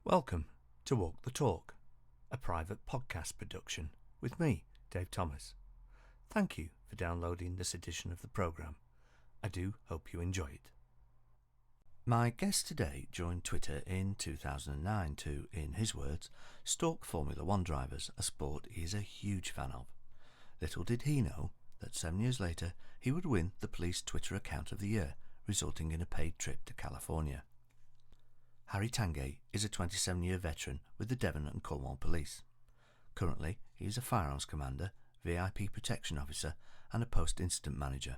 Welcome to Walk the Talk, a private podcast production with me, Dave Thomas. Thank you for downloading this edition of the programme. I do hope you enjoy it. My guest today joined Twitter in 2009 to, in his words, stalk Formula One drivers, a sport he is a huge fan of. Little did he know that 7 years later he would win the police Twitter account of the year, resulting in a paid trip to California. Harry Tangye is a 27-year veteran with the Devon and Cornwall Police. Currently, he is a firearms commander, VIP protection officer and a post-incident manager.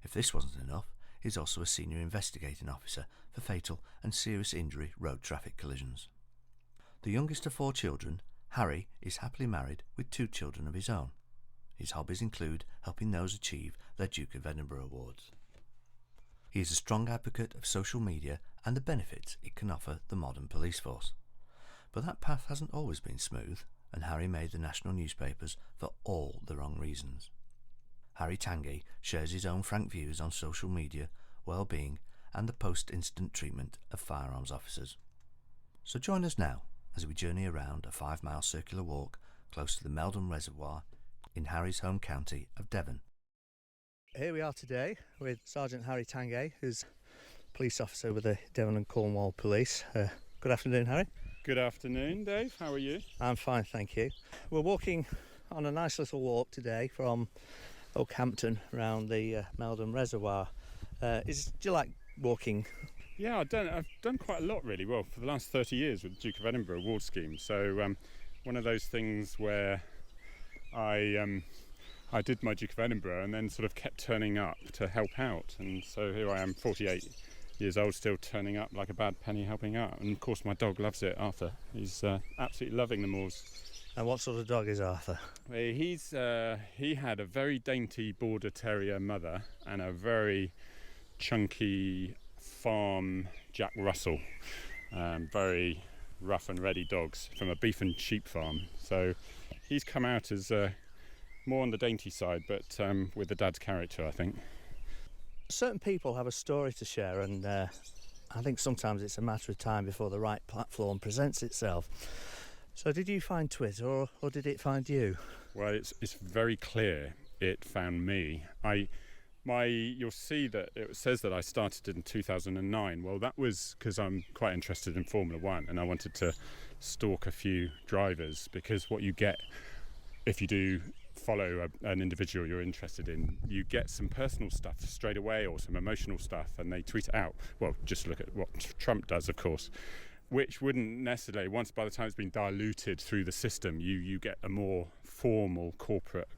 If this wasn't enough, he is also a senior investigating officer for fatal and serious injury road traffic collisions. The youngest of 4 children, Harry is happily married with 2 children of his own. His hobbies include helping those achieve their Duke of Edinburgh awards. He is a strong advocate of social media and the benefits it can offer the modern police force. But that path hasn't always been smooth, and Harry made the national newspapers for all the wrong reasons. Harry Tangye shares his own frank views on social media, well-being and the post-incident treatment of firearms officers. So join us now as we journey around a 5-mile circular walk close to the Meldon Reservoir in Harry's home county of Devon. Here we are today with Sergeant Harry Tangye, who's a police officer with the Devon and Cornwall Police. Good afternoon, Harry. Good afternoon, Dave. How are you? I'm fine, thank you. We're walking on a nice little walk today from Oakhampton around the Meldon Reservoir. Do you like walking? Yeah, I've done quite a lot really. Well, for the last 30 years with the Duke of Edinburgh award scheme. So one of those things where I did my Duke of Edinburgh and then sort of kept turning up to help out, and so here I am, 48 years old, still turning up like a bad penny helping out. And of course my dog loves it, Arthur. He's absolutely loving the moors. And what sort of dog is Arthur? He had a very dainty border terrier mother and a very chunky farm Jack Russell, very rough and ready dogs from a beef and sheep farm. So he's come out as more on the dainty side, but with the dad's character, I think. Certain people have a story to share, and I think sometimes it's a matter of time before the right platform presents itself. So did you find Twitter, or did it find you? Well, it's very clear it found me. You'll see that it says that I started in 2009. Well, that was because I'm quite interested in Formula One, and I wanted to stalk a few drivers, because what you get if you do follow an individual you're interested in, you get some personal stuff straight away or some emotional stuff, and they tweet it out. Well, just look at what Trump does, of course, which wouldn't necessarily, once by the time it's been diluted through the system, you get a more formal corporate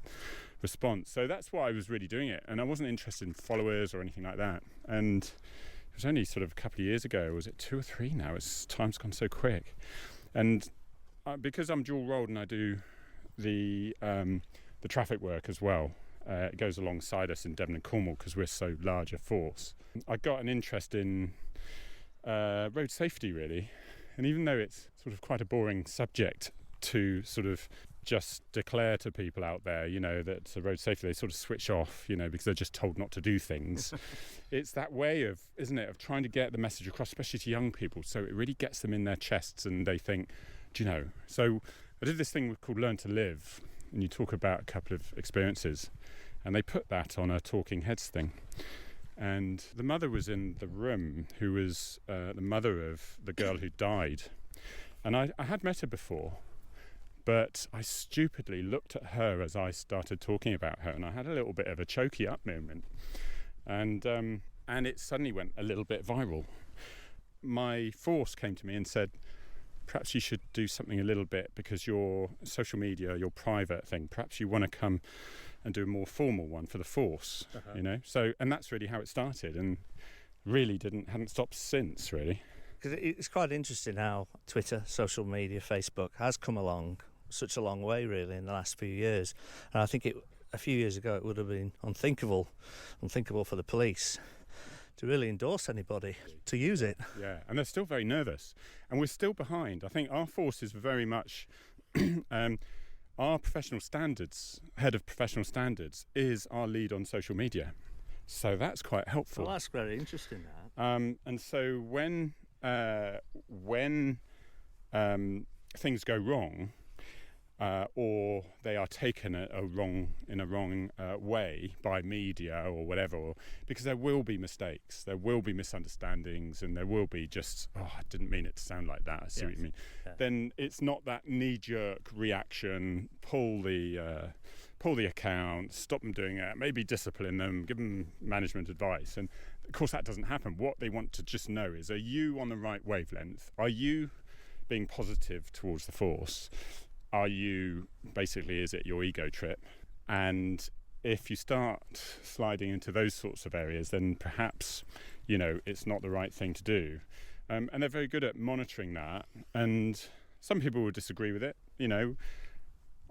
response. So that's why I was really doing it, and I wasn't interested in followers or anything like that. And it was only sort of a couple of years ago, was it 2 or 3 now? Time's gone so quick. And because I'm dual rolled and I do the traffic work as well, it goes alongside us in Devon and Cornwall because we're so large a force. I got an interest in road safety really, and even though it's sort of quite a boring subject to sort of just declare to people out there, that road safety, they sort of switch off, because they're just told not to do things. It's that way of, isn't it, of trying to get the message across, especially to young people, so it really gets them in their chests and they think, so I did this thing called Learn to Live, and you talk about a couple of experiences, and they put that on a talking heads thing. And the mother was in the room, who was the mother of the girl who died. And I had met her before, but I stupidly looked at her as I started talking about her, and I had a little bit of a choky up moment. And it suddenly went a little bit viral. My force came to me and said, perhaps you should do something a little bit, because your social media, your private thing, perhaps you want to come and do a more formal one for the force, So, and that's really how it started, and really hadn't stopped since, really. Because it's quite interesting how Twitter, social media, Facebook has come along such a long way, really, in the last few years. And I think a few years ago it would have been unthinkable for the police to really endorse anybody to use it. Yeah, and they're still very nervous, and we're still behind. I think our force is very much our professional standards, head of professional standards, is our lead on social media. So that's quite helpful. Well, that's very interesting, that. And so when things go wrong, or they are taken in a wrong way by media or whatever, because there will be mistakes, there will be misunderstandings, and there will be just, I didn't mean it to sound like that, I see what you mean. Yeah. Then it's not that knee-jerk reaction, pull the account, stop them doing it, maybe discipline them, give them management advice. And of course that doesn't happen. What they want to just know is, are you on the right wavelength? Are you being positive towards the force? Are you, basically, is it your ego trip? And if you start sliding into those sorts of areas, then perhaps, it's not the right thing to do. And they're very good at monitoring that. And some people will disagree with it.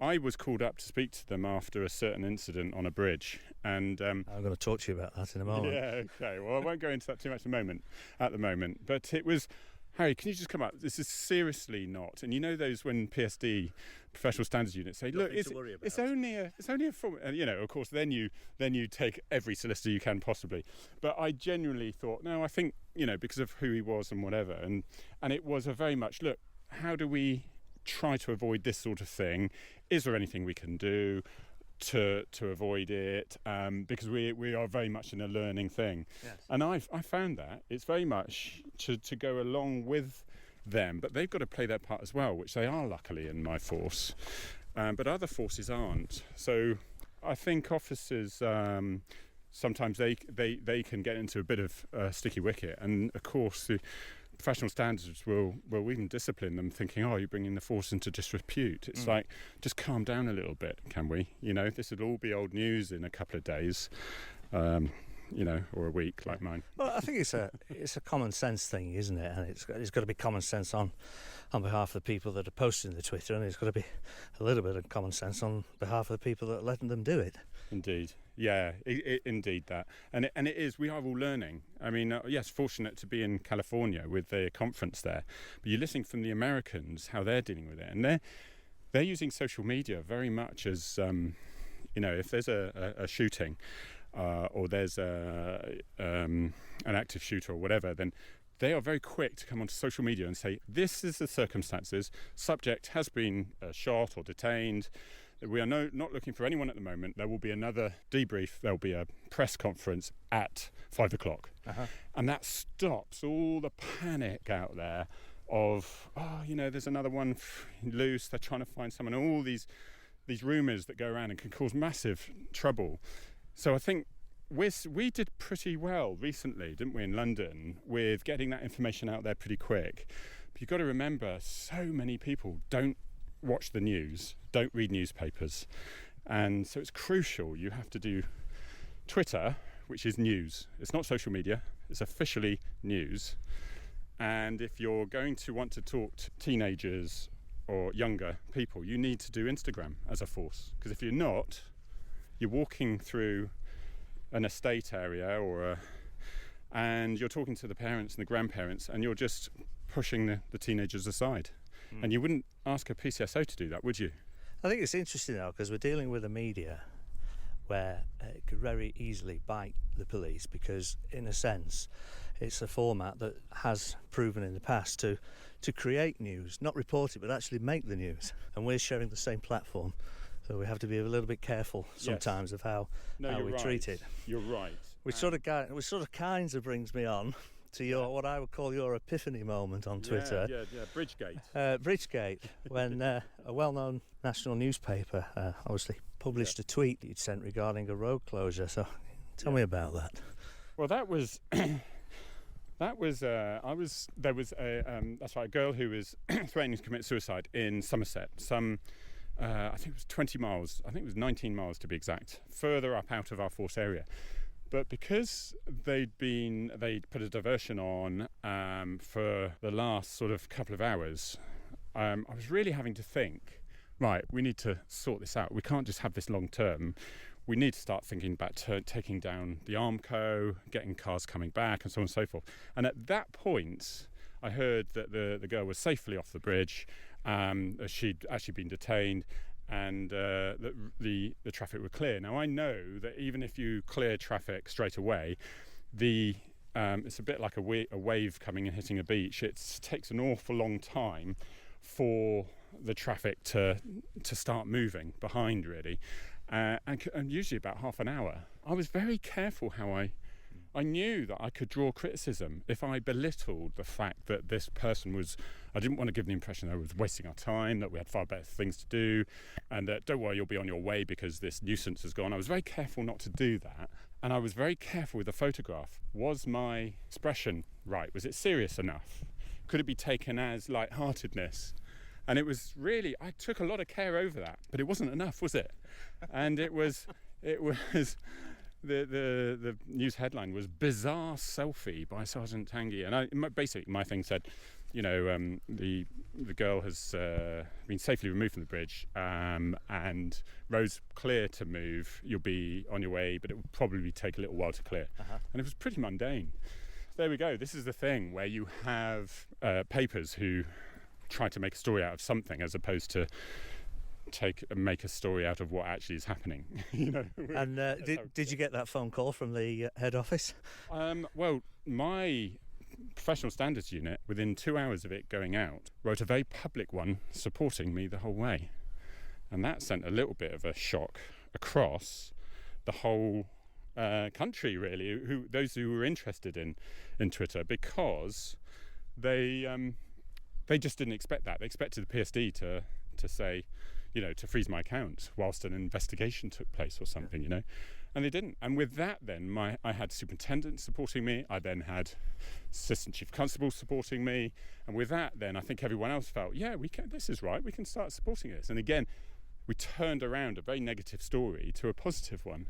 I was called up to speak to them after a certain incident on a bridge. And I'm going to talk to you about that in a moment. Yeah, okay. Well, I won't go into that too much at the moment. But it was, Harry, can you just come up? This is seriously not. And those when PSD, professional standards units, say, look, it's only a form. And of course, then you take every solicitor you can possibly. But I genuinely thought, no, I think because of who he was and whatever, and it was a very much, look, how do we try to avoid this sort of thing? Is there anything we can do to avoid it? Because we are very much in a learning thing. Yes. And I found that it's very much to go along with them, but they've got to play their part as well, which they are luckily in my force, but other forces aren't. So I think officers sometimes they can get into a bit of a sticky wicket, and of course the professional standards will even discipline them, thinking, you're bringing the force into disrepute. It's like, just calm down a little bit, can we? This would all be old news in a couple of days, or a week like mine. Well, I think it's a common sense thing, isn't it? And it's got to be common sense on behalf of the people that are posting the Twitter, and it's got to be a little bit of common sense on behalf of the people that are letting them do it. Indeed. Yeah, indeed that. And it is, we are all learning. I mean, yes, fortunate to be in California with the conference there, but you're listening from the Americans, how they're dealing with it. And they're using social media very much as, if there's a shooting or there's an active shooter or whatever, then they are very quick to come onto social media and say, this is the circumstances, subject has been shot or detained. We are not looking for anyone at the moment. There will be another debrief. There will be a press conference at 5 o'clock. Uh-huh. And that stops all the panic out there of, there's another one loose. They're trying to find someone. All these rumours that go around and can cause massive trouble. So I think we did pretty well recently, didn't we, in London, with getting that information out there pretty quick. But you've got to remember, so many people don't watch the news, don't read newspapers, and so it's crucial. You have to do Twitter, which is news. It's not social media, it's officially news. And if you're going to want to talk to teenagers or younger people, you need to do Instagram as a force, because if you're not, you're walking through an estate area and you're talking to the parents and the grandparents, and you're just pushing the teenagers aside. And you wouldn't ask a PCSO to do that, would you? I think it's interesting now, because we're dealing with a media where it could very easily bite the police, because in a sense it's a format that has proven in the past to create news, not report it, but actually make the news. And we're sharing the same platform, so we have to be a little bit careful sometimes of how we treat it. You're right. Which sort of kinds of brings me on to what I would call your epiphany moment on Twitter. Yeah, Bridgegate. Bridgegate, when a well-known national newspaper obviously published a tweet that you'd sent regarding a road closure. So tell me about that. Well, that was a girl who was threatening to commit suicide in Somerset. I think it was 20 miles, I think it was 19 miles to be exact, further up out of our force area. But because they'd put a diversion on for the last sort of couple of hours, I was really having to think, right, we need to sort this out. We can't just have this long term. We need to start thinking about taking down the Armco, getting cars coming back, and so on and so forth. And at that point, I heard that the girl was safely off the bridge. She'd actually been detained, and the traffic were clear. Now I know that even if you clear traffic straight away, it's a bit like a wave coming and hitting a beach. It takes an awful long time for the traffic to start moving behind, really, and usually about half an hour. I was very careful how I knew that I could draw criticism if I belittled the fact that this person was. I didn't want to give the impression that I was wasting our time, that we had far better things to do, and that don't worry, you'll be on your way because this nuisance has gone. I was very careful not to do that, and I was very careful with the photograph. Was my expression right? Was it serious enough? Could it be taken as lightheartedness? And it was really, I took a lot of care over that, but it wasn't enough, was it? And it was. The news headline was "Bizarre Selfie by Sergeant Tangye," and basically my thing said, the girl has been safely removed from the bridge, and road's clear to move. You'll be on your way, but it will probably take a little while to clear. And it was pretty mundane. There we go. This is the thing where you have papers who try to make a story out of something as opposed to make a story out of what actually is happening. And did you get that phone call from the head office? Well, my professional standards unit, within 2 hours of it going out, wrote a very public one supporting me the whole way, and that sent a little bit of a shock across the whole country, really, those who were interested in Twitter, because they just didn't expect that. They expected the PSD to say, to freeze my account whilst an investigation took place or something, and they didn't. And with that, then I had superintendents supporting me. I then had assistant chief constable supporting me, and with that, then I think everyone else felt, yeah, we can. This is right. We can start supporting this. And again, we turned around a very negative story to a positive one,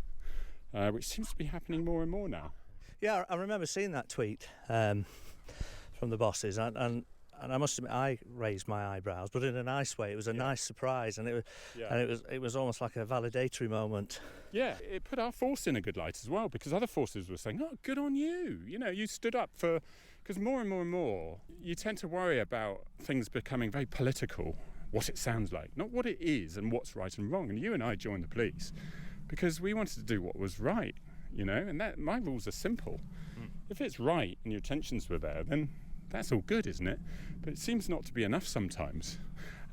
which seems to be happening more and more now. Yeah, I remember seeing that tweet from the bosses, and I must admit, I raised my eyebrows, but in a nice way. It was a nice surprise, and it was almost like a validatory moment. Yeah, it put our force in a good light as well, because other forces were saying, "Oh, good on you! You stood up for." Because more and more and more, you tend to worry about things becoming very political. What it sounds like, not what it is, and what's right and wrong. And you and I joined the police because we wanted to do what was right, And that my rules are simple. If it's right and your intentions were there, then that's all good, isn't it? But it seems not to be enough sometimes.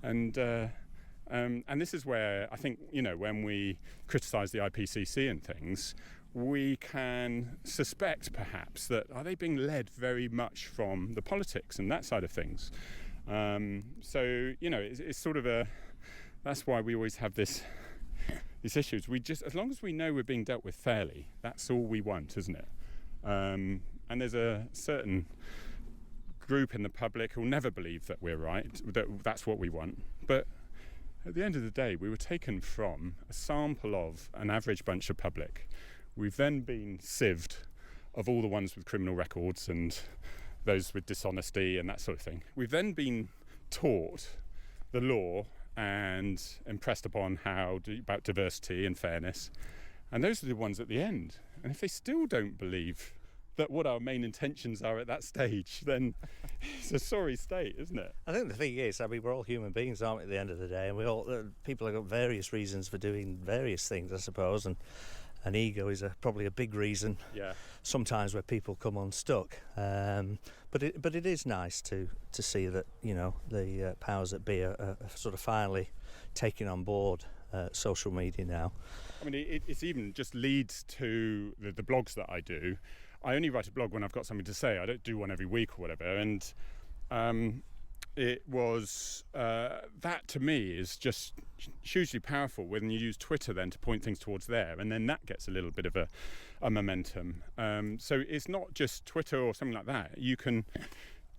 And this is where I think, when we criticise the IPCC and things, we can suspect perhaps that are they being led very much from the politics and that side of things. It's sort of that's why we always have these issues. We just, as long as we know we're being dealt with fairly, that's all we want, isn't it? And there's a certain group in the public who'll never believe that we're right, that's what we want. But at the end of the day, we were taken from a sample of an average bunch of public. We've then been sieved of all the ones with criminal records and those with dishonesty and that sort of thing. We've then been taught the law and impressed upon about diversity and fairness, and those are the ones at the end. And if they still don't believe that what our main intentions are at that stage, then it's a sorry state, isn't it? I think the thing is, we're all human beings, aren't we, at the end of the day, and we all people have got various reasons for doing various things, I suppose, and ego is probably a big reason. Yeah. Sometimes where people come unstuck, but it is nice to see that the powers that be are sort of finally taking on board social media now. I mean, it's even just leads to the blogs that I do. I only write a blog when I've got something to say. I don't do one every week or whatever. And it was that to me is just hugely powerful when you use Twitter then to point things towards there, and then that gets a little bit of a momentum. So it's not just Twitter or something like that. You can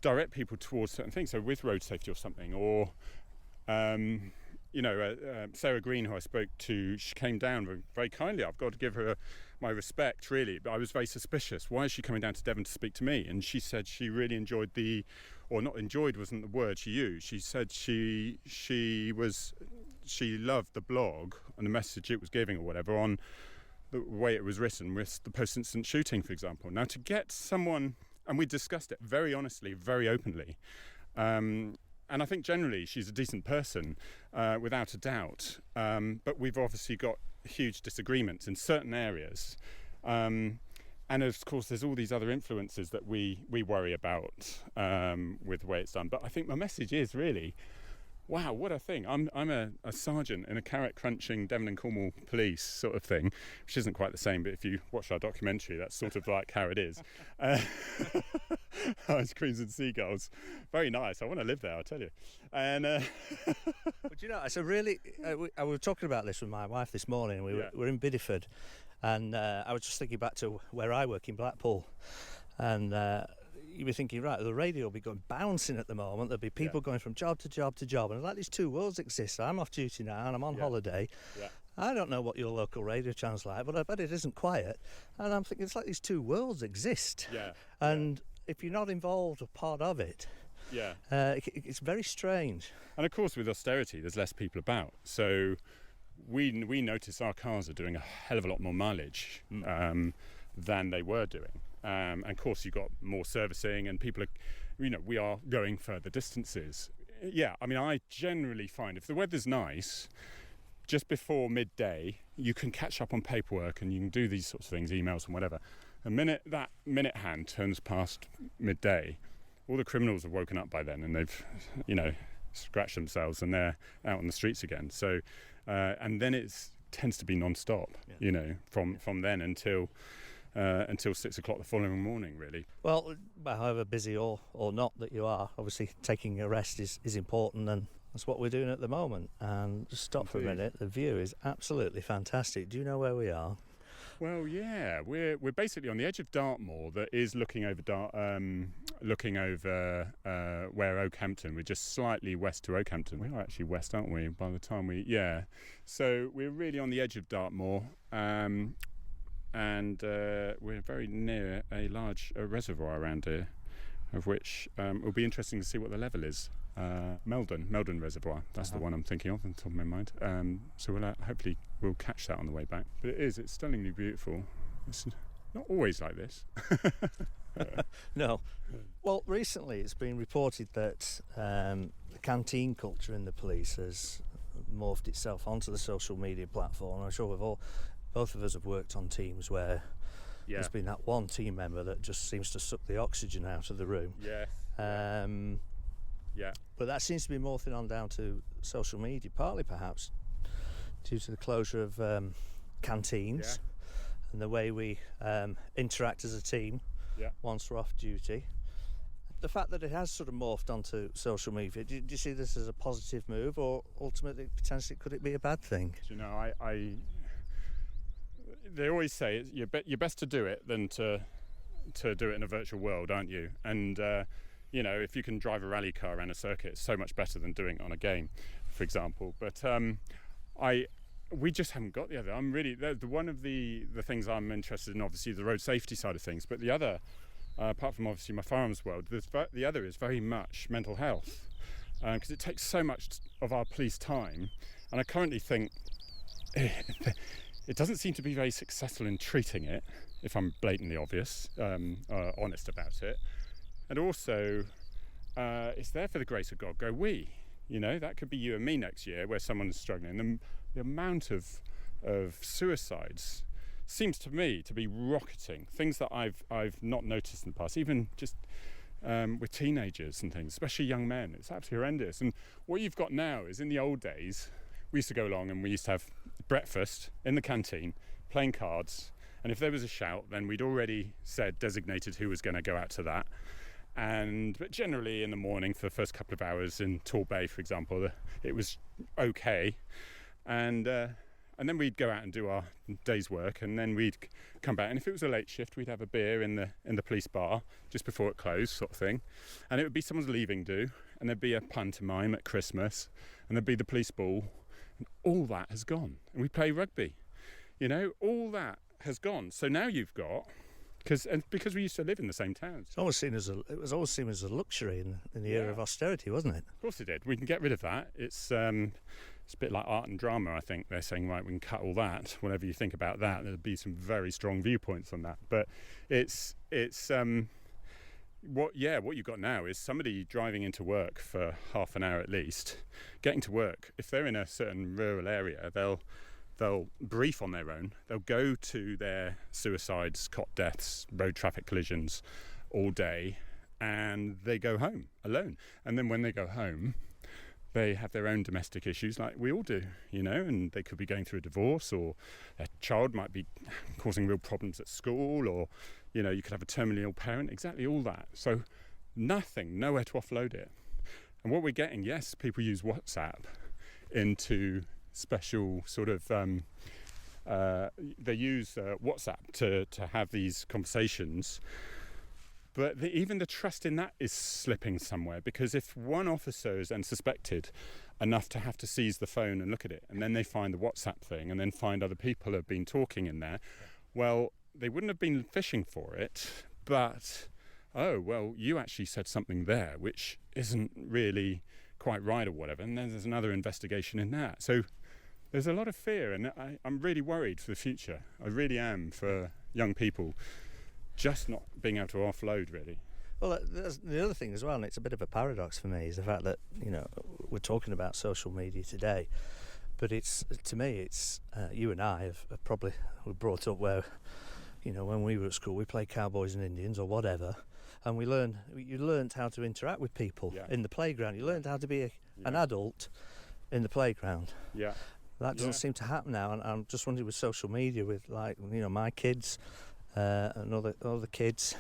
direct people towards certain things. So with road safety or something, or Sarah Green, who I spoke to, she came down very, very kindly. I've got to give her my respect, really. But I was very suspicious. Why is she coming down to Devon to speak to me? And she said she really enjoyed or not enjoyed wasn't the word she used. She said she loved the blog and the message it was giving or whatever on the way it was written with the post-incident shooting, for example. Now, to get someone, and we discussed it very honestly, very openly, and I think generally she's a decent person, without a doubt. But we've obviously got huge disagreements in certain areas. And of course, there's all these other influences that we worry about with the way it's done. But I think my message is really, wow, what a thing. I'm a sergeant in a carrot-crunching Devon and Cornwall police sort of thing, which isn't quite the same, but if you watch our documentary, that's sort of like how it is. Ice creams and seagulls. Very nice. I want to live there, I'll tell you. And But you know, it's a really... I was talking about this with my wife this morning. We were in Bideford, and I was just thinking back to where I work in Blackpool, and... you were thinking, right, the radio will be going bouncing at the moment. There'll be people going from job to job to job. And like these two worlds exist. I'm off duty now and I'm on holiday. Yeah. I don't know what your local radio channel's like, but I bet it isn't quiet. And I'm thinking it's like these two worlds exist. Yeah. And if you're not involved or part of it, it's very strange. And of course, with austerity, there's less people about. So we notice our cars are doing a hell of a lot more mileage than they were doing. And of course, you've got more servicing and people are, we are going further distances. Yeah, I mean, I generally find if the weather's nice, just before midday, you can catch up on paperwork and you can do these sorts of things, emails and whatever. That minute hand turns past midday, all the criminals have woken up by then and they've, scratched themselves and they're out on the streets again. So, and then it tends to be non-stop, from then until 6 o'clock the following morning, really. Well, however busy or not that you are, obviously taking a rest is important, and that's what we're doing at the moment. And just stop for a minute, the view is absolutely fantastic. Do you know where we are? Well, yeah, we're basically on the edge of Dartmoor that is looking over where Oakhampton. We're just slightly west to Oakhampton. We are actually west, aren't we? By the time so we're really on the edge of Dartmoor. And we're very near a large reservoir around here, of which it will be interesting to see what the level is. Meldon Reservoir, that's the one I'm thinking of on the top of my mind. So hopefully we'll catch that on the way back. But it's stunningly beautiful. It's not always like this. No. Well, recently it's been reported that the canteen culture in the police has morphed itself onto the social media platform. I'm sure both of us have worked on teams where there's been that one team member that just seems to suck the oxygen out of the room. Yes. But that seems to be morphing on down to social media, partly perhaps due to the closure of canteens and the way we interact as a team once we're off duty. The fact that it has sort of morphed onto social media, do you see this as a positive move, or ultimately, potentially, could it be a bad thing? They always say you're best to do it than to do it in a virtual world, aren't you? And if you can drive a rally car around a circuit, it's so much better than doing it on a game, for example. But we just haven't got the other. I'm really one of the things I'm interested in, obviously the road safety side of things. But the other, apart from obviously my firearms world, the other is very much mental health, because it takes so much of our police time, and I currently think. It doesn't seem to be very successful in treating it, if I'm blatantly honest about it. And also, it's there for the grace of God, go we. That could be you and me next year where someone's struggling. The amount of suicides seems to me to be rocketing. Things that I've not noticed in the past, even just with teenagers and things, especially young men. It's absolutely horrendous. And what you've got now is, in the old days, we used to go along and we used to have breakfast in the canteen, playing cards, and if there was a shout, then we'd already designated who was going to go out to that. But generally in the morning, for the first couple of hours in Torbay, for example, it was okay. And then we'd go out and do our day's work, and then we'd come back. And if it was a late shift, we'd have a beer in the police bar just before it closed, sort of thing. And it would be someone's leaving do, and there'd be a pantomime at Christmas, and there'd be the police ball. And all that has gone. And we play rugby. All that has gone. So now you've got, because we used to live in the same towns. It was always seen as a luxury in the era of austerity, wasn't it? Of course it did. We can get rid of that. It's a bit like art and drama, I think. They're saying, right, we can cut all that. Whatever you think about that, there'll be some very strong viewpoints on that. But what you've got now is somebody driving into work for half an hour at least, getting to work. If they're in a certain rural area, they'll brief on their own. They'll go to their suicides, cot deaths, road traffic collisions all day, and they go home alone. And then when they go home, They have their own domestic issues like we all do, and they could be going through a divorce, or their child might be causing real problems at school, or, you could have a terminally ill parent, exactly all that. So nowhere to offload it. And what we're getting, yes, people use WhatsApp into special sort of, they use WhatsApp to have these conversations. But even the trust in that is slipping somewhere, because if one officer is then suspected enough to have to seize the phone and look at it, and then they find the WhatsApp thing, and then find other people have been talking in there, well, they wouldn't have been fishing for it, but, oh, well, you actually said something there which isn't really quite right or whatever, and then there's another investigation in that. So there's a lot of fear, and I'm really worried for the future. I really am, for young people. Just not being able to offload, really. Well, that's the other thing as well, and it's a bit of a paradox for me, is the fact that, we're talking about social media today, but to me, you and I have probably were brought up where, when we were at school, we played cowboys and Indians or whatever, and you learned how to interact with people in the playground. You learned how to be an adult in the playground. Yeah. That doesn't seem to happen now, and I'm just wondering with social media, with my kids, and other kids,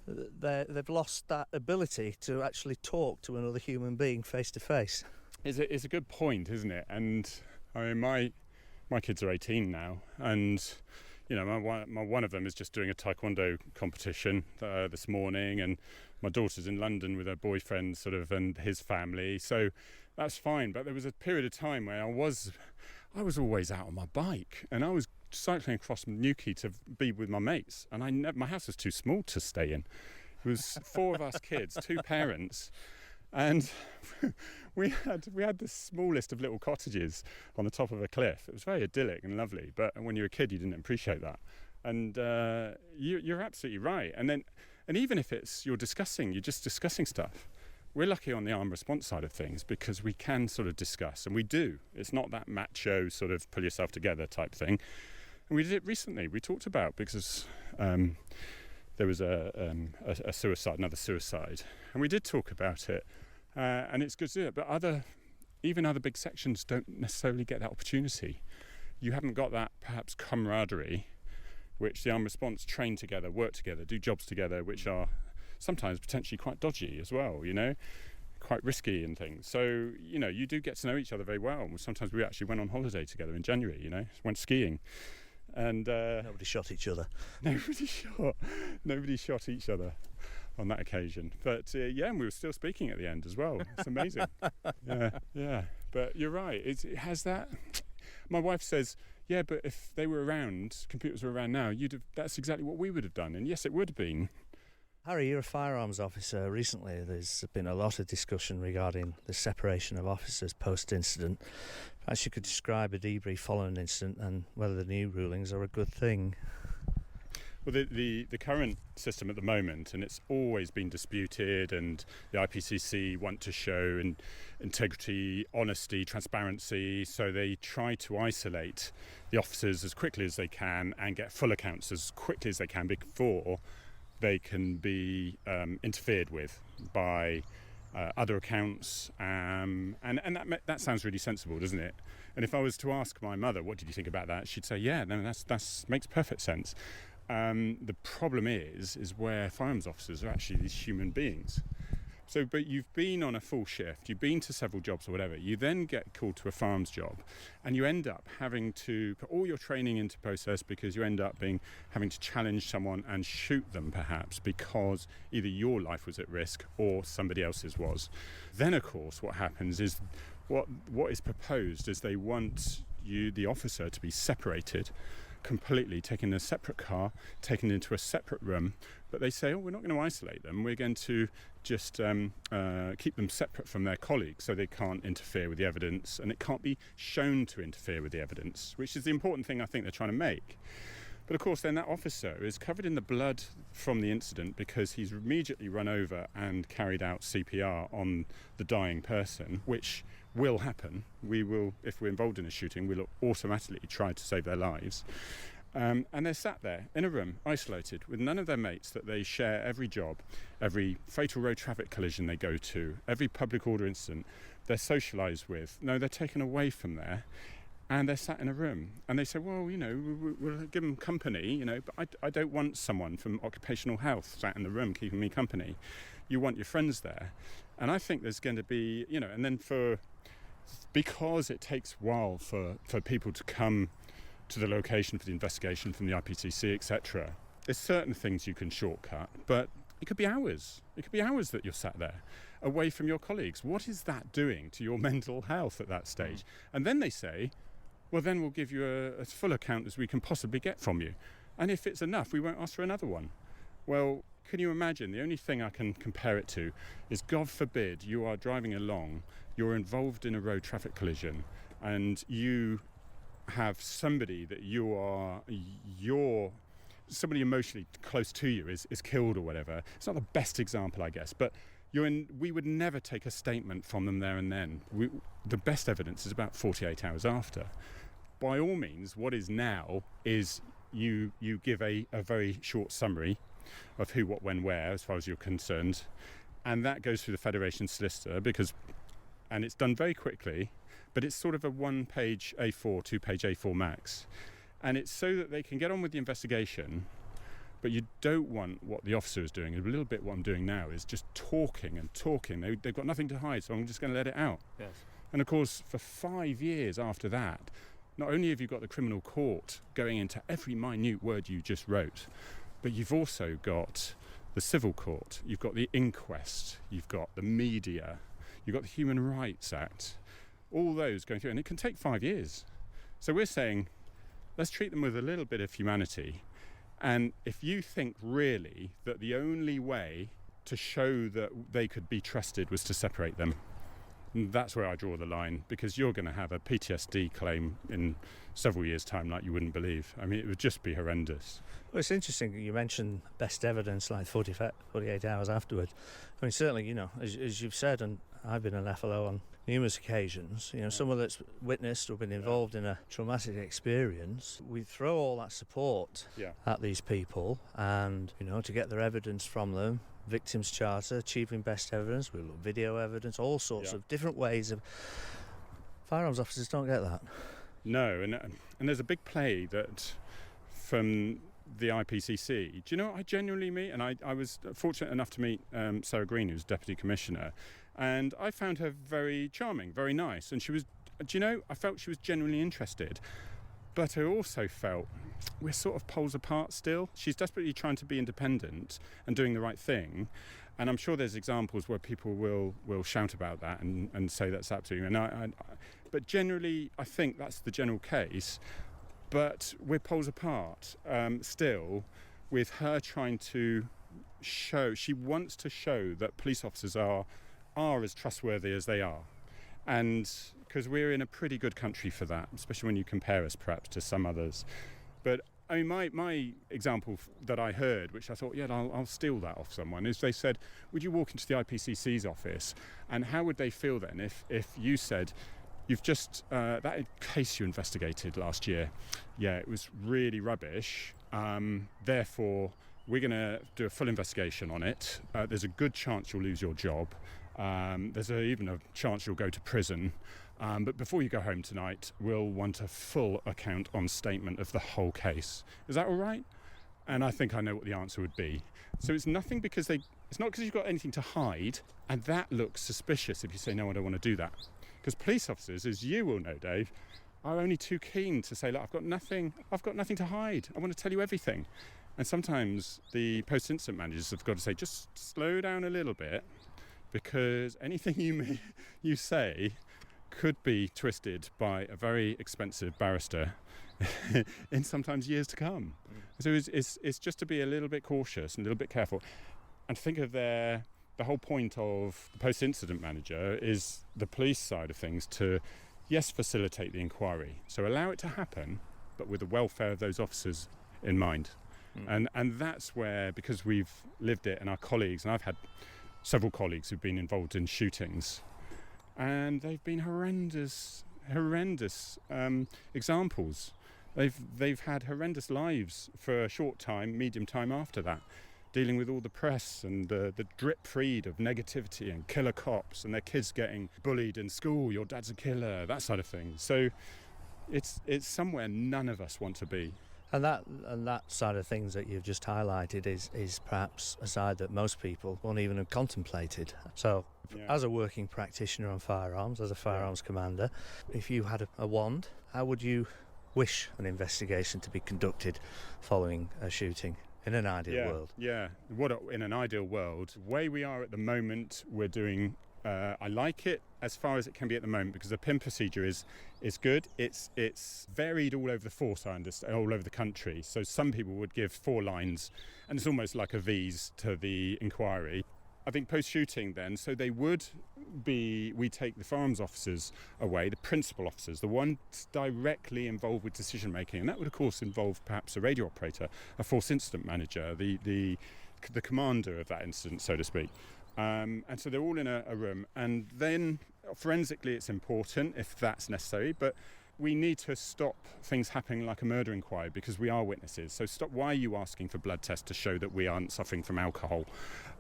they've lost that ability to actually talk to another human being face to face. It's a good point, isn't it? And I mean, my kids are 18 now, and one of them is just doing a taekwondo competition this morning, and my daughter's in London with her boyfriend and his family, so that's fine. But there was a period of time where I was always out on my bike, and I was cycling across Newquay to be with my mates, and my house was too small to stay in. It was 4 of us kids, 2 parents, and we had the smallest of little cottages on the top of a cliff. It was very idyllic and lovely, but when you were a kid, you didn't appreciate that. And you're absolutely right. And even if you're just discussing stuff. We're lucky on the armed response side of things, because we can sort of discuss, and we do. It's not that macho sort of pull yourself together type thing. And we did it recently. We talked about, because there was a suicide, another suicide, and we did talk about it. And it's good to do it. But even other big sections don't necessarily get that opportunity. You haven't got that perhaps camaraderie, which the armed response train together, work together, do jobs together, which are sometimes potentially quite dodgy as well, quite risky and things. So, you do get to know each other very well. Sometimes we actually went on holiday together in January, went skiing. And nobody shot each other. Nobody shot each other on that occasion. But and we were still speaking at the end as well. It's amazing. Yeah. But you're right. It has that. My wife says, yeah, but if they were around, computers were around now, that's exactly what we would have done. And yes, it would have been. Harry, you're a firearms officer. Recently, there's been a lot of discussion regarding the separation of officers post-incident. Perhaps you could describe a debrief following an incident and whether the new rulings are a good thing. Well, the current system at the moment, and it's always been disputed, and the IPCC want to show integrity, honesty, transparency, so they try to isolate the officers as quickly as they can and get full accounts as quickly as they can before they can be interfered with by other accounts, and that sounds really sensible, doesn't it? And if I was to ask my mother, what did you think about that? She'd say, yeah, no, that makes perfect sense. The problem is where firearms officers are actually these human beings. So, but you've been on a full shift, you've been to several jobs or whatever, you then get called to a firearms job, and you end up having to put all your training into process, because you end up having to challenge someone and shoot them perhaps because either your life was at risk or somebody else's was. Then of course what happens is what is proposed is they want the officer to be separated completely, taken in a separate car, taken into a separate room, but they say, we're not going to isolate them, we're going to just keep them separate from their colleagues so they can't interfere with the evidence, and it can't be shown to interfere with the evidence, which is the important thing I think they're trying to make. But of course then that officer is covered in the blood from the incident because he's immediately run over and carried out CPR on the dying person, which will happen. We will, if we're involved in a shooting, we'll automatically try to save their lives. And they're sat there in a room, isolated, with none of their mates that they share every job, every fatal road traffic collision they go to, every public order incident. they're socialised with. No, they're taken away from there, and they're sat in a room. And they say, well, we'll give them company, but I don't want someone from occupational health sat in the room keeping me company. You want your friends there. And I think there's going to be, and then because it takes a while for people to come to the location for the investigation from the IPCC, etc., there's certain things you can shortcut, but it could be hours. It could be hours that you're sat there away from your colleagues. What is that doing to your mental health at that stage? And then they say, well, then we'll give you as full account as we can possibly get from you. And if it's enough, we won't ask for another one. Well, can you imagine? The only thing I can compare it to is, God forbid, you are driving along, you're involved in a road traffic collision, and you have somebody that somebody emotionally close to you is killed or whatever. It's not the best example, I guess, but we would never take a statement from them there and then. The best evidence is about 48 hours after. By all means, what is now is you give a very short summary of who, what, when, where, as far as you're concerned, and that goes through the Federation solicitor and it's done very quickly, but it's sort of a one-page A4, two-page A4 max, and it's so that they can get on with the investigation. But you don't want what the officer is doing. A little bit what I'm doing now is just talking and talking. They've got nothing to hide, so I'm just going to let it out. Yes. And of course, for 5 years after that, not only have you got the criminal court going into every minute word you just wrote, but you've also got the civil court, you've got the inquest, you've got the media, you've got the Human Rights Act, all those going through, and it can take 5 years. So we're saying, let's treat them with a little bit of humanity. And if you think really that the only way to show that they could be trusted was to separate them, that's where I draw the line, because you're going to have a PTSD claim in several years' time like you wouldn't believe. I mean, it would just be horrendous. Well, it's interesting you mentioned best evidence like 48 hours afterwards. I mean, certainly, as you've said, and I've been an FLO on numerous occasions, someone that's witnessed or been involved in a traumatic experience, we throw all that support at these people and, to get their evidence from them, victims charter, achieving best evidence, we look video evidence, all sorts of different ways of... Firearms officers don't get that. No, and there's a big play that from the IPCC. Do you know what I genuinely meet? And I was fortunate enough to meet Sarah Green, who's Deputy Commissioner, and I found her very charming, very nice. And she was, I felt she was genuinely interested. But I also felt we're sort of poles apart still. She's desperately trying to be independent and doing the right thing. And I'm sure there's examples where people will shout about that and say that's absolutely... But generally, I think that's the general case. But we're poles apart still, with her trying to show... She wants to show that police officers are as trustworthy as they are. And because we're in a pretty good country for that, especially when you compare us perhaps to some others. But I mean, my example that I heard, which I thought, I'll steal that off someone, is they said, would you walk into the IPCC's office, and how would they feel then if you said, you've just, that case you investigated last year, it was really rubbish, therefore we're going to do a full investigation on it, there's a good chance you'll lose your job, there's even a chance you'll go to prison, but before you go home tonight, we'll want a full account on statement of the whole case. Is that all right? And I think I know what the answer would be. So it's nothing because it's not because you've got anything to hide, and that looks suspicious if you say, no, I don't want to do that. Because police officers, as you will know, Dave, are only too keen to say, look, I've got nothing to hide. I want to tell you everything. And sometimes the post-incident managers have got to say, just slow down a little bit, because anything you say could be twisted by a very expensive barrister in sometimes years to come. So it's just to be a little bit cautious and a little bit careful, and think of the whole point of the post-incident manager is the police side of things to, yes, facilitate the inquiry. So allow it to happen, but with the welfare of those officers in mind. And that's where, because we've lived it, and our colleagues, and I've had several colleagues who've been involved in shootings, and they've been horrendous examples. They've had horrendous lives for a short time, medium time after that. dealing with all the press and the drip feed of negativity and killer cops and their kids getting bullied in school, your dad's a killer, that side of things. So it's somewhere none of us want to be. And that side of things that you've just highlighted is perhaps a side that most people won't even have contemplated. So, as a working practitioner on firearms, as a firearms commander, if you had a wand, how would you wish an investigation to be conducted following a shooting in an ideal world? In an ideal world, the way we are at the moment, we're doing. I like it as far as it can be at the moment, because the PIM procedure is good. It's varied all over the force, I understand, all over the country. So some people would give 4 lines, and it's almost like a V's to the inquiry. I think post-shooting then, so we take the firearms officers away, the principal officers, the ones directly involved with decision making, and that would of course involve perhaps a radio operator, a force incident manager, the commander of that incident, so to speak. And so they're all in a room, and then forensically it's important if that's necessary, but we need to stop things happening like a murder inquiry, because we are witnesses. So stop. Why are you asking for blood tests to show that we aren't suffering from alcohol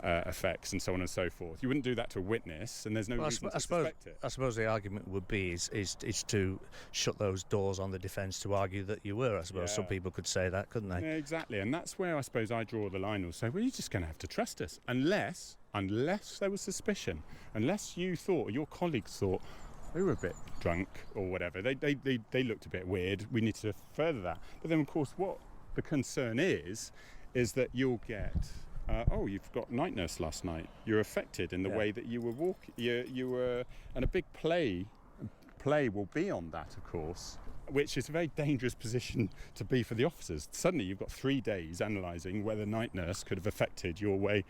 effects and so on and so forth? You wouldn't do that to a witness, and there's no reason to suspect it. I suppose the argument would be is to shut those doors on the defence to argue that you were. I suppose some people could say that, couldn't they? Yeah, exactly, and that's where I suppose I draw the line. Or say, well, you're just going to have to trust us, unless there was suspicion, unless you thought, or your colleagues thought, they were a bit drunk or whatever. They looked a bit weird. We need to further that. But then, of course, what the concern is that you'll get, you've got night nurse last night. You're affected in the way that you were walking. You were, and a big play will be on that, of course, which is a very dangerous position to be for the officers. Suddenly, you've got 3 days analysing whether night nurse could have affected your way.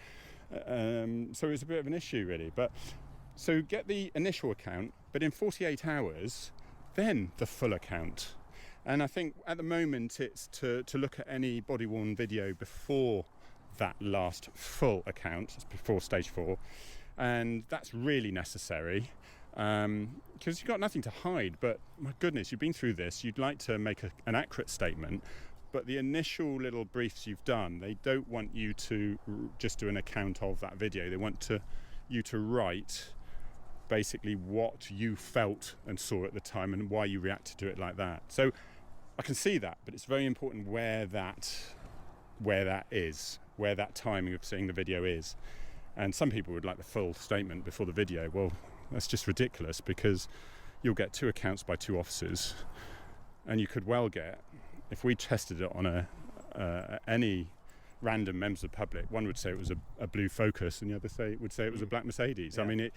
So it's a bit of an issue, really. But so get the initial account, but in 48 hours, then the full account. And I think at the moment it's to look at any body-worn video before that last full account, before stage 4. And that's really necessary, because you've got nothing to hide. But my goodness, you've been through this. You'd like to make an accurate statement. But the initial little briefs you've done, they don't want you to just do an account of that video. They want you to write basically what you felt and saw at the time and why you reacted to it like that. So I can see that, but it's very important where that is, where that timing of seeing the video is. And some people would like the full statement before the video. Well, that's just ridiculous, because you'll get 2 accounts by 2 officers, and you could well get, if we tested it on any random members of the public, one would say it was a blue Focus and the other would say it was a black Mercedes. I mean,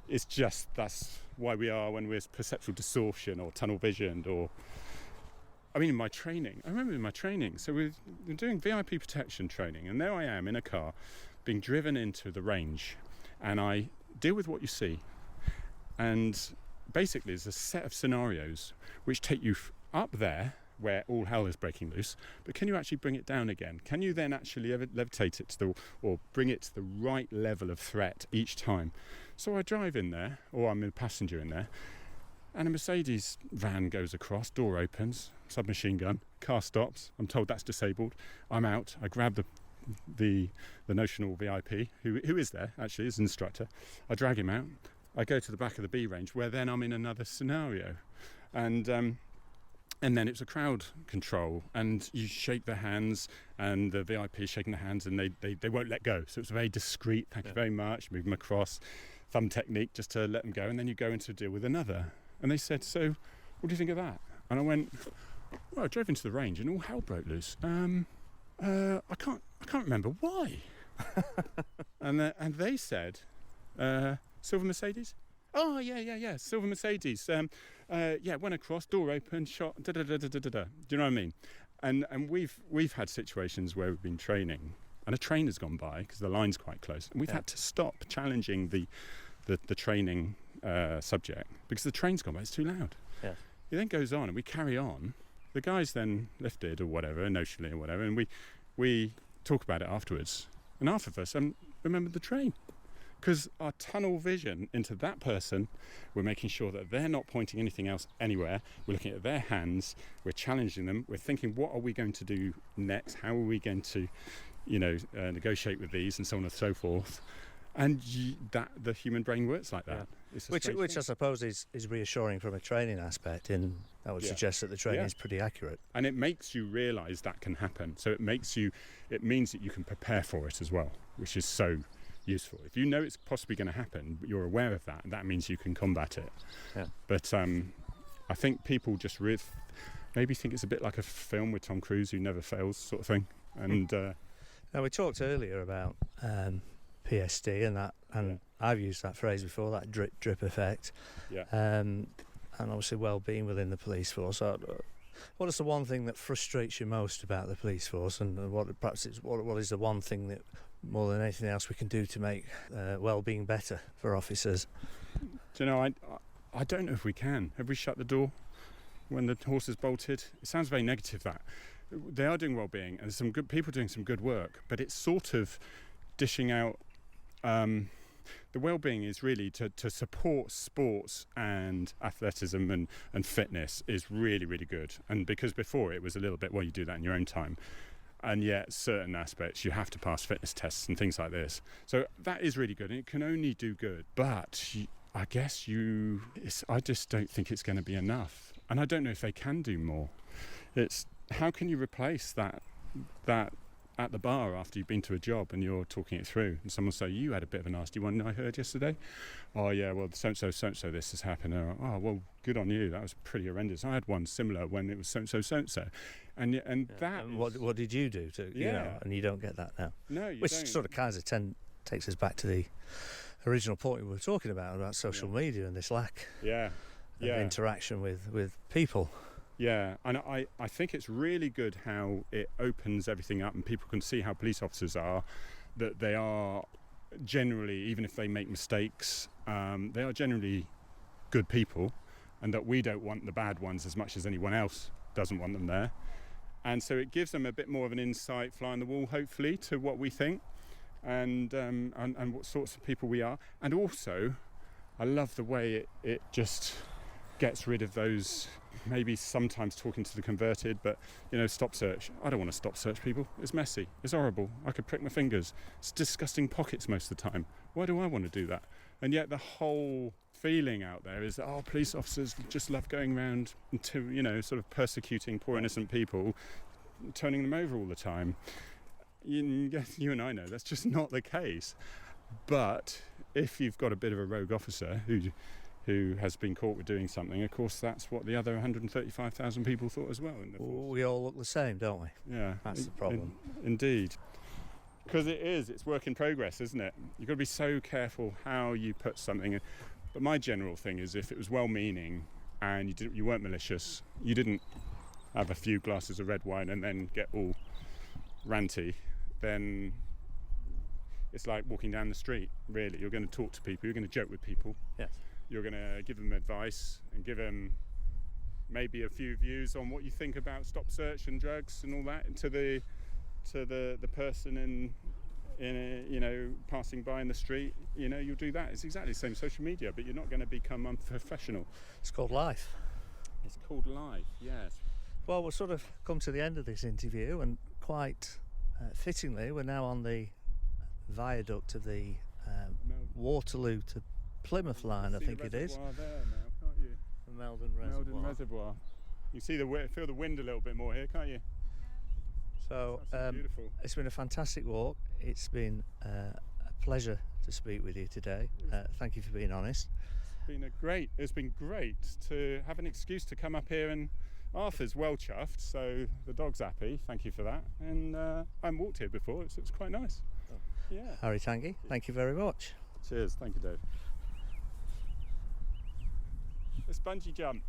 it's just, that's why we are when we're perceptual distortion or tunnel visioned. Or in my training, I remember in my training, so we're doing VIP protection training, and there I am in a car being driven into the range, and I deal with what you see, and basically there's a set of scenarios which take you up there where all hell is breaking loose, but can you actually bring it down again? Can you then actually levitate it or bring it to the right level of threat each time? So I drive in there, or I'm a passenger in there, and a Mercedes van goes across, door opens, submachine gun, car stops, I'm told that's disabled, I'm out, I grab the notional VIP, who is there actually as an instructor, I drag him out, I go to the back of the B range, where then I'm in another scenario, and then it's a crowd control, and you shake their hands, and the VIP is shaking their hands, and they won't let go. So it's very discreet, thank you very much, move them across, thumb technique just to let them go, and then you go into deal with another. And they said, so what do you think of that? And I went, well, I drove into the range and all hell broke loose. I can't remember why. and they said, silver Mercedes? Oh, yeah, silver Mercedes. Went across, door open, shot, da-da-da-da-da-da. Do you know what I mean? And we've had situations where we've been training, and a train has gone by because the line's quite close, and we've had to stop challenging the training subject because the train's gone by, it's too loud. Yeah. It then goes on, and we carry on. The guy's then lifted or whatever, notionally or whatever, and we talk about it afterwards. And half of us remember the train. Because our tunnel vision into that person, we're making sure that they're not pointing anything else anywhere. We're looking at their hands, we're challenging them, we're thinking, what are we going to do next? How are we going to negotiate with these and so on and so forth. And the human brain works like that. Yeah. Which I suppose is reassuring from a training aspect. That would suggest that the training is pretty accurate. And it makes you realise that can happen. So it means that you can prepare for it as well, which is so useful. If you know it's possibly going to happen, but you're aware of that, and that means you can combat it. Yeah. But I think people just maybe think it's a bit like a film with Tom Cruise who never fails sort of thing. And now, we talked earlier about PSD and that, and I've used that phrase before, that drip effect. Yeah. And obviously well-being within the police force. What is the one thing that frustrates you most about the police force, and what is the one thing that, more than anything else, we can do to make well-being better for officers? Do you know, I don't know if we can. Have we shut the door when the horse is bolted? It sounds very negative, that. They are doing well-being, and there's some good people doing some good work, but it's sort of dishing out. The well-being is really to support sports and athleticism and fitness is really, really good. And because before it was a little bit, well, you do that in your own time. And yet certain aspects you have to pass fitness tests and things like this. So that is really good, and it can only do good. But I just don't think it's going to be enough. And I don't know if they can do more. It's how can you replace that at the bar after you've been to a job and you're talking it through, and someone say, you had a bit of a nasty one I heard yesterday. Oh yeah, well so this has happened. Oh well, good on you, that was pretty horrendous. I had one similar when it was so and that. And what did you do to and you don't get that now. No, you which don't. Sort of takes us back to the original point we were talking about social media and this lack of interaction with people. Yeah, and I think it's really good how it opens everything up and people can see how police officers are, that they are generally, even if they make mistakes, they are generally good people, and that we don't want the bad ones as much as anyone else doesn't want them there. And so it gives them a bit more of an insight, fly on the wall, hopefully, to what we think and what sorts of people we are. And also, I love the way it just gets rid of those, maybe sometimes talking to the converted, but stop search. I don't want to stop search people. It's messy, it's horrible, I could prick my fingers, it's disgusting pockets most of the time. Why do I want to do that? And yet the whole feeling out there is that police officers just love going around to sort of persecuting poor innocent people, turning them over all the time. You and I know that's just not the case. But if you've got a bit of a rogue officer who has been caught with doing something, of course that's what the other 135,000 people thought as well. We all look the same, don't we? Yeah. That's the problem. Indeed. Because it's work in progress, isn't it? You've got to be so careful how you put something in. But my general thing is, if it was well-meaning and you weren't malicious, you didn't have a few glasses of red wine and then get all ranty, then it's like walking down the street, really. You're going to talk to people, you're going to joke with people. Yes. You're going to give them advice and give them maybe a few views on what you think about stop search and drugs and all that to the person in passing by in the street. You'll do that. It's exactly the same social media, but you're not going to become unprofessional. It's called life. It's called life, yes. Well, we'll sort of come to the end of this interview, and quite fittingly, we're now on the viaduct of the Waterloo to Plymouth line, I think it is. There now, can't you? The Meldon Reservoir. You see feel the wind a little bit more here, can't you? So beautiful. It's been a fantastic walk. It's been a pleasure to speak with you today. Thank you for being honest. It's been great to have an excuse to come up here, and Arthur's well chuffed, so the dog's happy. Thank you for that. And I haven't walked here before. It's quite nice. Oh. Yeah. Harry Tangye, thank you very much. Cheers. Thank you, Dave. Let's bungee jump.